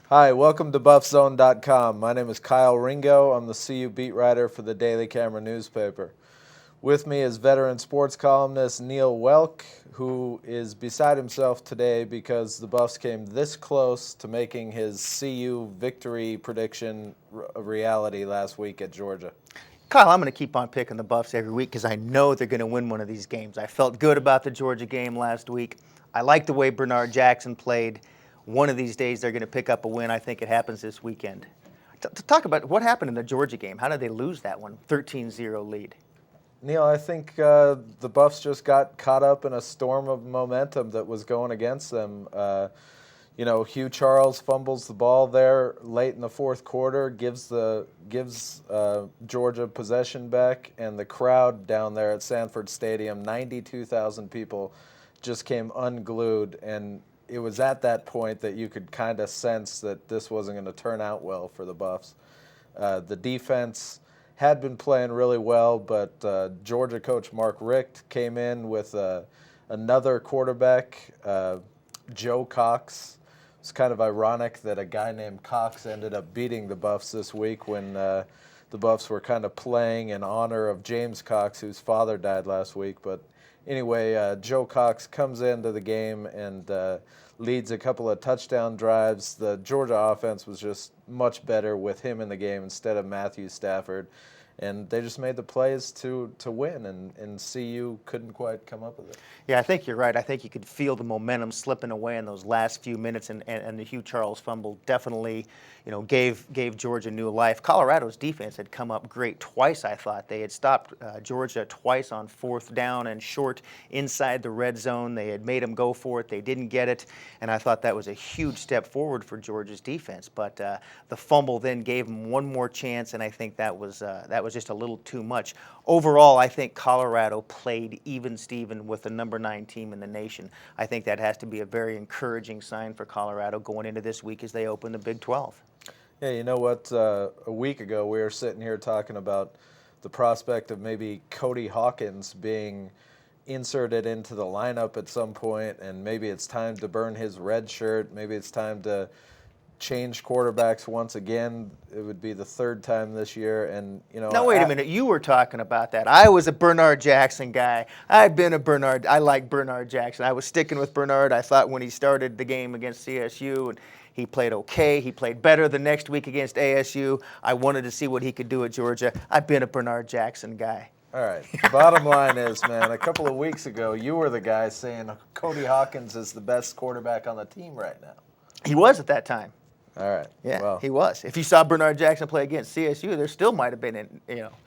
Hi, welcome to Buffzone.com. My name is Kyle Ringo. I'm the CU beat writer for the Daily Camera newspaper. With me is veteran sports columnist Neill Woelk, who is beside himself today because the Buffs came this close to making his CU victory prediction a reality last week at Georgia. Kyle, I'm going to keep on picking the Buffs every week because I know they're going to win one of these games. I felt good about the Georgia game last week. I like the way Bernard Jackson played. One of these days they're going to pick up a win. I think it happens this weekend. To talk about what happened in the Georgia game. How did they lose that one? 13-0 lead. Neil, I think the Buffs just got caught up in a storm of momentum that was going against them. Hugh Charles fumbles the ball there late in the fourth quarter, gives Georgia possession back, and the crowd down there at Sanford Stadium, 92,000 people, just came unglued. And it was at that point that you could kind of sense that this wasn't going to turn out well for the Buffs. The defense had been playing really well, but Georgia coach Mark Richt came in with another quarterback, Joe Cox. It's kind of ironic that a guy named Cox ended up beating the Buffs this week when the Buffs were kind of playing in honor of James Cox, whose father died last week. But anyway, Joe Cox comes into the game and leads a couple of touchdown drives. The Georgia offense was just much better with him in the game instead of Matthew Stafford. And they just made the plays to win, and CU couldn't quite come up with it. Yeah, I think you're right. I think you could feel the momentum slipping away in those last few minutes, and the Hugh Charles fumble definitely, gave Georgia new life. Colorado's defense had come up great twice, I thought. They had stopped Georgia twice on fourth down and short inside the red zone. They had made them go for it. They didn't get it, and I thought that was a huge step forward for Georgia's defense. But the fumble then gave them one more chance, and I think that was just a little too much. Overall, I think Colorado played even-steven with the number 9 team in the nation. I think that has to be a very encouraging sign for Colorado going into this week as they open the Big 12. Yeah, you know what? A week ago, we were sitting here talking about the prospect of maybe Cody Hawkins being inserted into the lineup at some point, and maybe it's time to burn his red shirt. Maybe it's time to change quarterbacks once again. It would be the third time this year, and Now wait a minute. You were talking about that. I was a Bernard Jackson guy. I like Bernard Jackson. I was sticking with Bernard. I thought when he started the game against CSU, and he played okay. He played better the next week against ASU. I wanted to see what he could do at Georgia. I've been a Bernard Jackson guy. All right. Bottom line is, man, a couple of weeks ago, you were the guy saying Cody Hawkins is the best quarterback on the team right now. He was at that time. All right. Yeah, well, he was. If you saw Bernard Jackson play against CSU, there still might have been,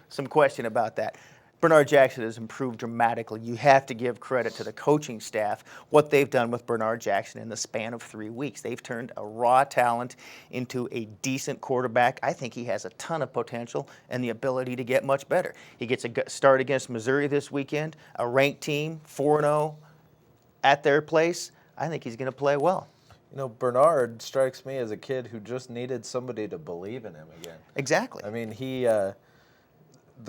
some question about that. Bernard Jackson has improved dramatically. You have to give credit to the coaching staff, what they've done with Bernard Jackson in the span of 3 weeks. They've turned a raw talent into a decent quarterback. I think he has a ton of potential and the ability to get much better. He gets a start against Missouri this weekend, a ranked team, 4-0 at their place. I think he's going to play well. Bernard strikes me as a kid who just needed somebody to believe in him again. Exactly. I mean, he, the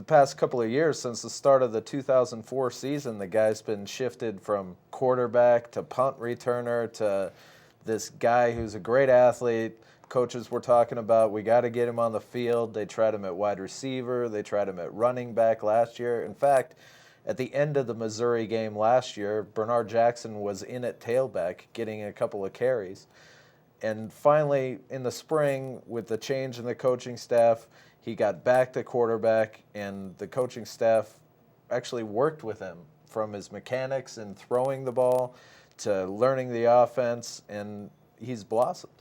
past couple of years, since the start of the 2004 season, the guy's been shifted from quarterback to punt returner to this guy who's a great athlete. Coaches were talking about, we got to get him on the field. They tried him at wide receiver. They tried him at running back last year. In fact, at the end of the Missouri game last year, Bernard Jackson was in at tailback, getting a couple of carries. And finally, in the spring, with the change in the coaching staff, he got back to quarterback, and the coaching staff actually worked with him from his mechanics and throwing the ball to learning the offense, and he's blossomed.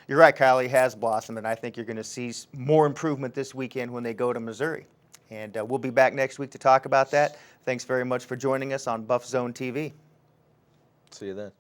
You're right, Kyle. He has blossomed, and I think you're going to see more improvement this weekend when they go to Missouri. And we'll be back next week to talk about that. Thanks very much for joining us on Buffzone TV. See you then.